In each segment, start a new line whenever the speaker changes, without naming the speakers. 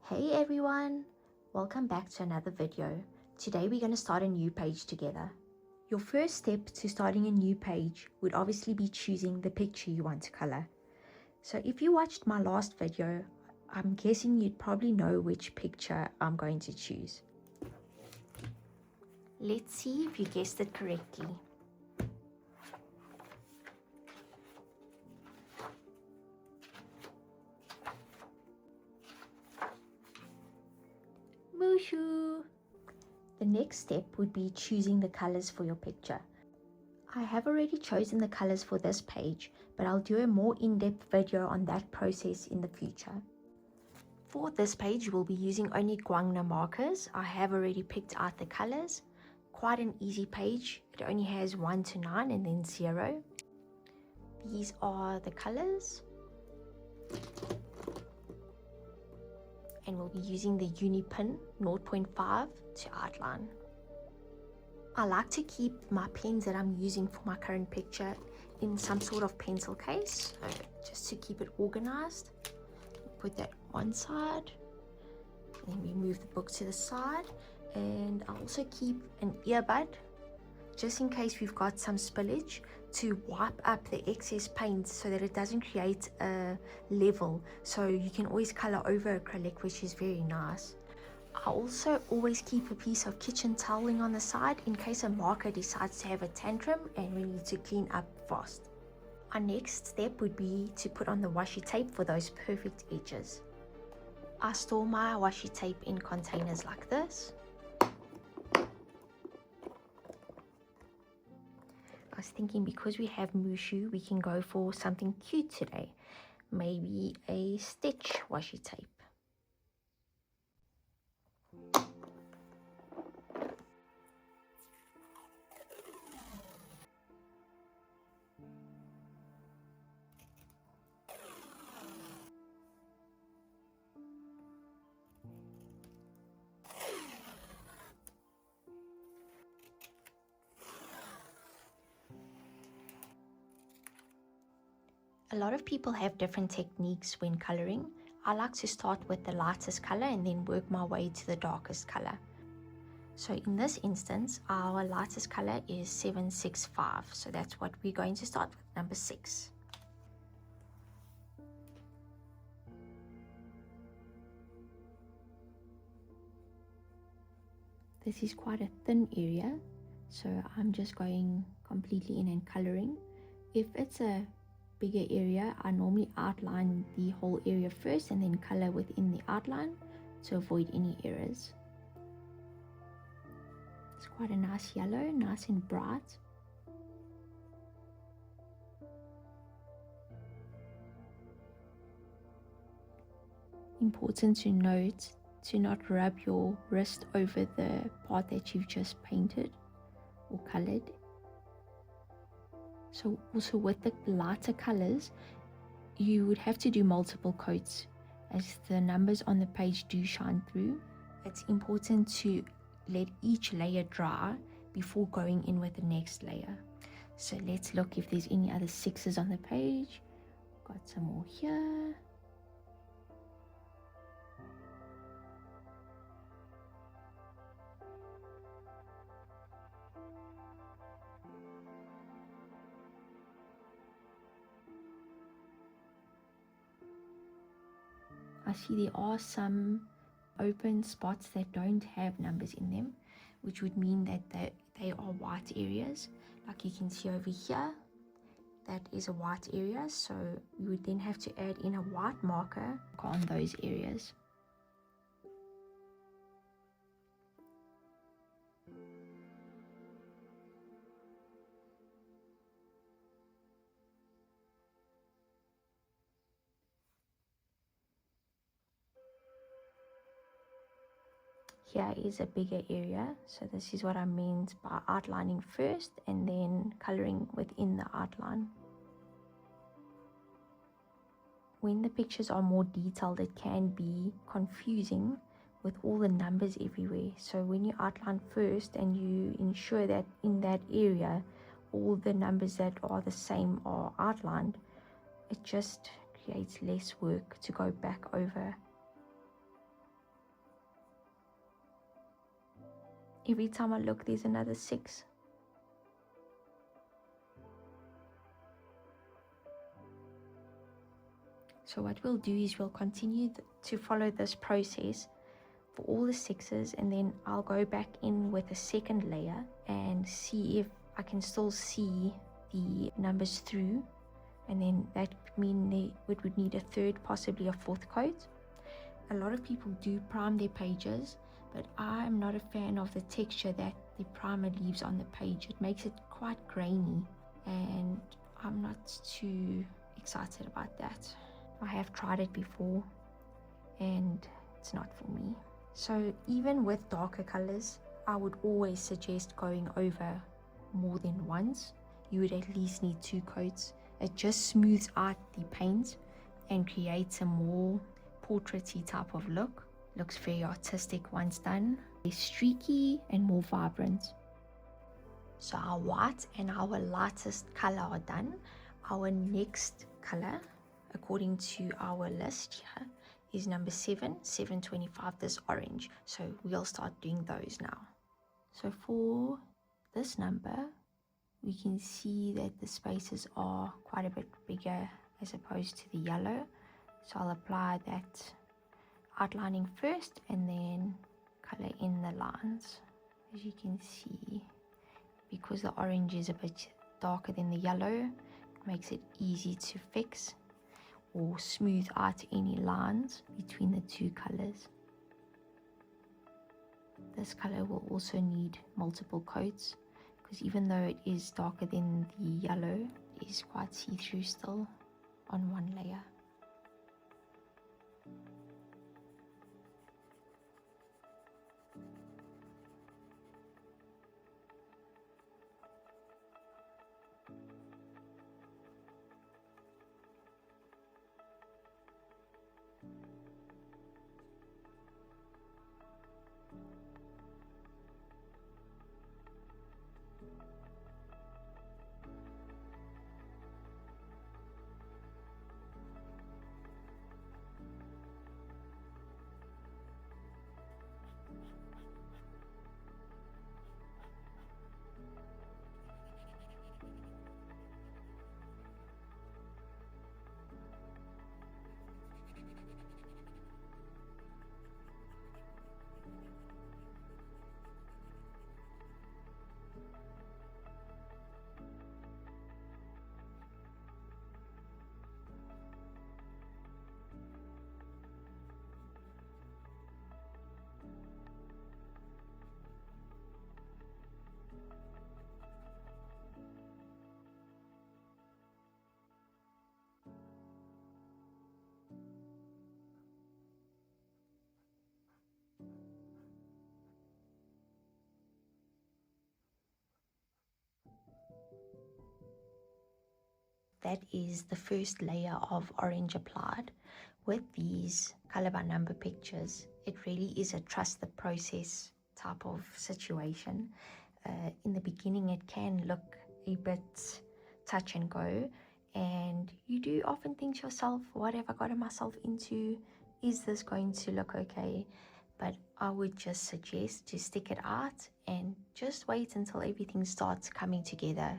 Hey everyone, welcome back to another video. Today we're going to start a new page together. Your first step to starting a new page would obviously be choosing the picture you want to color. So if you watched my last video, I'm guessing you'd probably know which picture I'm going to choose. Let's see if you guessed it correctly. Mushu! The next step would be choosing the colors for your picture. I have already chosen the colors for this page, but I'll do a more in-depth video on that process in the future. For this page, we'll be using only Guangna markers. I have already picked out the colors. Quite an easy page. It only has 1 to 9 and then 0. These are the colors. And we'll be using the uni pin 0.5 to outline. I like to keep my pens that I'm using for my current picture in some sort of pencil case, just to keep it organized. Put that one side, and then we move the book to the side, and I also keep an earbud just in case we've got some spillage to wipe up the excess paint so that it doesn't create a level, so you can always color over acrylic, which is very nice. I also always keep a piece of kitchen toweling on the side in case a marker decides to have a tantrum and we need to clean up fast. Our next step would be to put on the washi tape for those perfect edges. I store my washi tape in containers like this. I was thinking because we have Mushu, we can go for something cute today. Maybe a stitch washi tape. A lot of people have different techniques when coloring. I like to start with the lightest color and then work my way to the darkest color. So in this instance, our lightest color is 765. So that's what we're going to start with, number 6. This is quite a thin area, so I'm just going completely in and coloring. If it's a bigger area, I normally outline the whole area first and then color within the outline to avoid any errors. It's quite a nice yellow, nice and bright. Important to note to not rub your wrist over the part that you've just painted or colored. So also with the lighter colors, you would have to do multiple coats as the numbers on the page do shine through. It's important to let each layer dry before going in with the next layer. So let's look if there's any other 6s on the page. Got some more here. I see there are some open spots that don't have numbers in them, which would mean that they are white areas. Like you can see over here, that is a white area, so we would then have to add in a white marker on those areas. Here is a bigger area, so this is what I meant by outlining first and then coloring within the outline. When the pictures are more detailed, it can be confusing with all the numbers everywhere. So when you outline first and you ensure that in that area all the numbers that are the same are outlined, it just creates less work to go back over. Every time I look, there's another 6. So what we'll do is we'll continue to follow this process for all the 6s, and then I'll go back in with a second layer and see if I can still see the numbers through, and then that mean it would need a third, possibly a 4th coat. A lot of people do prime their pages, but I'm not a fan of the texture that the primer leaves on the page. It makes it quite grainy, and I'm not too excited about that. I have tried it before and it's not for me. So even with darker colors, I would always suggest going over more than once. You would at least need 2 coats. It just smooths out the paint and creates a more portraity type of look. Looks very artistic once done. It's streaky and more vibrant. So our white and our lightest color are done. Our next color, according to our list here, is number 7, 725, this orange. So we'll start doing those now. So for this number, we can see that the spaces are quite a bit bigger as opposed to the yellow. So I'll apply that outlining first and then color in the lines. As you can see, because the orange is a bit darker than the yellow, it makes it easy to fix or smooth out any lines between the 2 colors. This color will also need multiple coats, because even though it is darker than the yellow, it is quite see-through still on one layer. That is the first layer of orange applied. With these color by number pictures, it really is a trust the process type of situation. In the beginning, it can look a bit touch and go, and you do often think to yourself, what have I gotten myself into? Is this going to look okay? But I would just suggest to stick it out and just wait until everything starts coming together.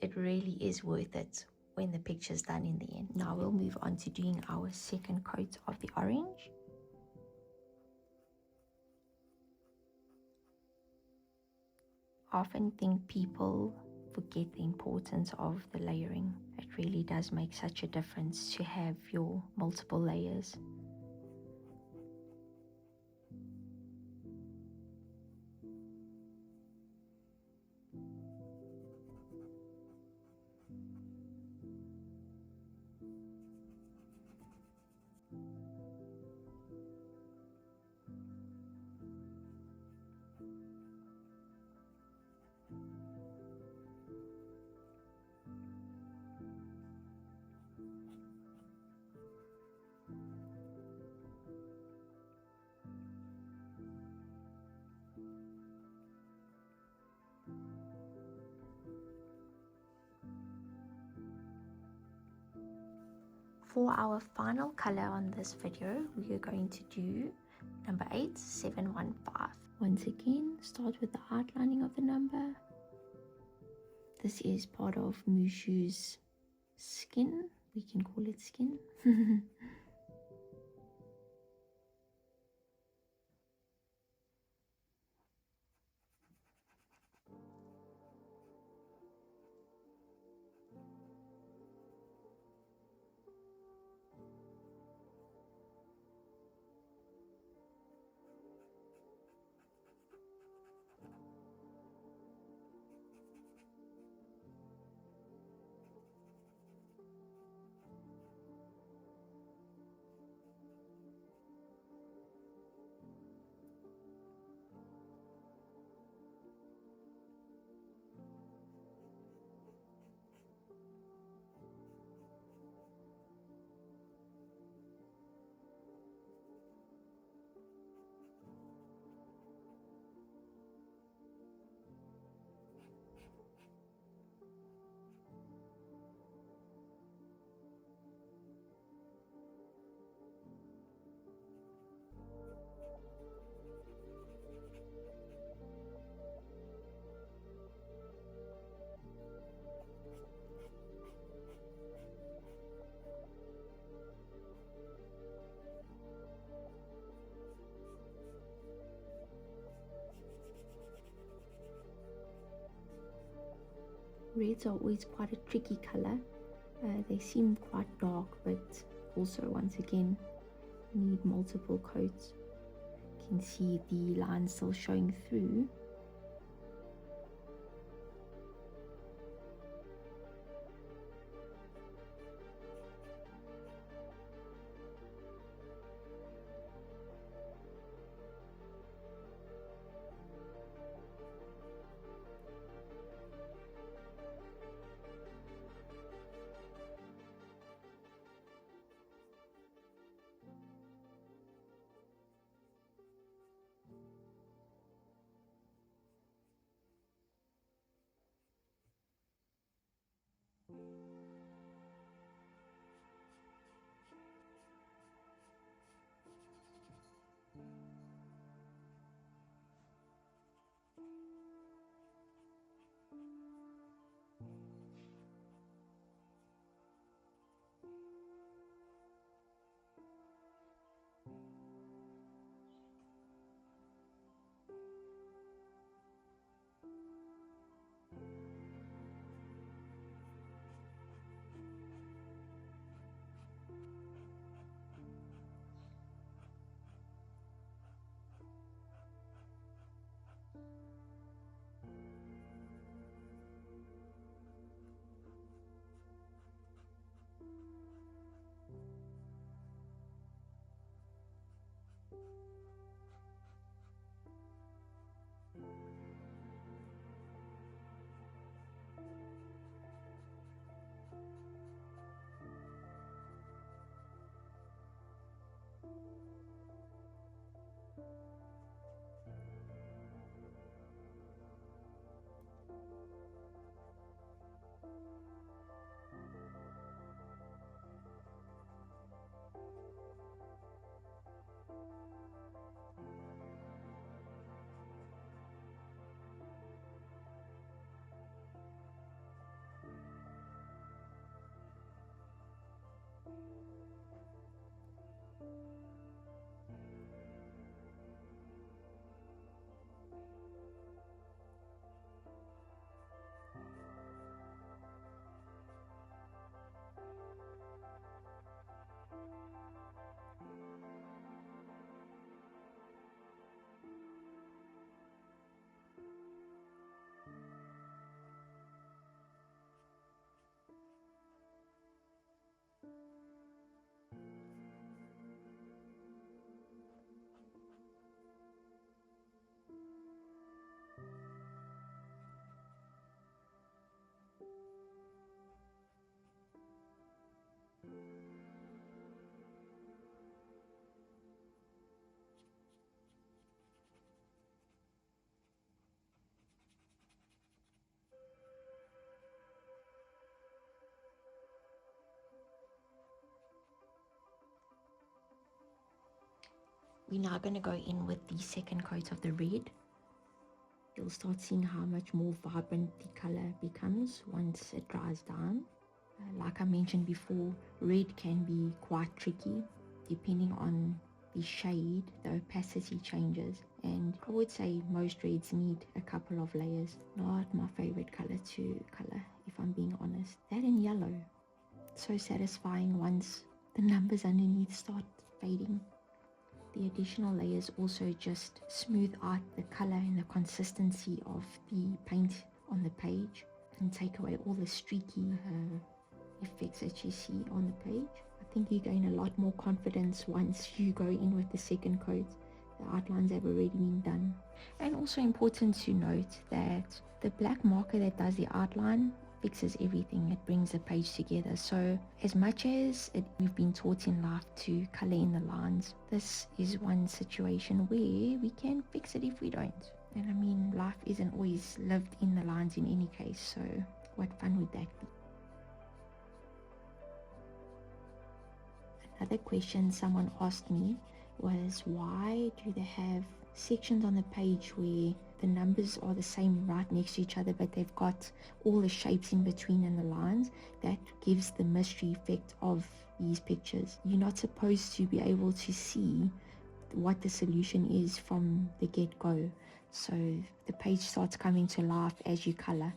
It really is worth it when the picture's done in the end. Now we'll move on to doing our second coat of the orange. I often think people forget the importance of the layering. It really does make such a difference to have your multiple layers. For our final color on this video, we are going to do Number 8, 715. Once again, start with the outlining of the number. This is part of Mushu's skin. We can call it skin. Reds are always quite a tricky color. They seem quite dark, but also once again need multiple coats. You can see the lines still showing through. We're now going to go in with the second coat of the red. You'll start seeing how much more vibrant the color becomes once it dries down. Like I mentioned before, red can be quite tricky. Depending on the shade, the opacity changes, and I would say most reds need a couple of layers. Not my favorite color to color, if I'm being honest. That and yellow, so satisfying once the numbers underneath start fading. The additional layers also just smooth out the color and the consistency of the paint on the page and take away all the streaky effects that you see on the page. I think you gain a lot more confidence once you go in with the second coat. The outlines have already been done. And also important to note that the black marker that does the outline fixes everything. It brings the page together. So as much as we've been taught in life to color in the lines, this is one situation where we can fix it if we don't. And I mean, life isn't always lived in the lines in any case, so what fun would that be? Another question someone asked me was, why do they have sections on the page where the numbers are the same right next to each other, but they've got all the shapes in between and the lines? That gives the mystery effect of these pictures. You're not supposed to be able to see what the solution is from the get-go, so the page starts coming to life as you color.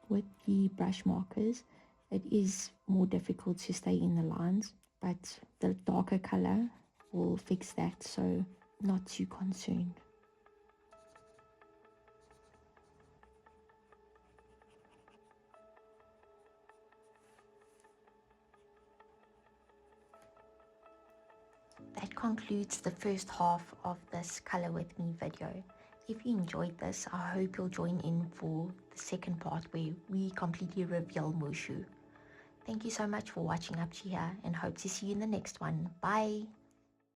With the brush markers, it is more difficult to stay in the lines, but the darker color will fix that, so not too concerned. That concludes the first half of this Color With Me video. If you enjoyed this, I hope you'll join in for the second part where we completely reveal Mushu. Thank you so much for watching up to here and hope to see you in the next one. Bye!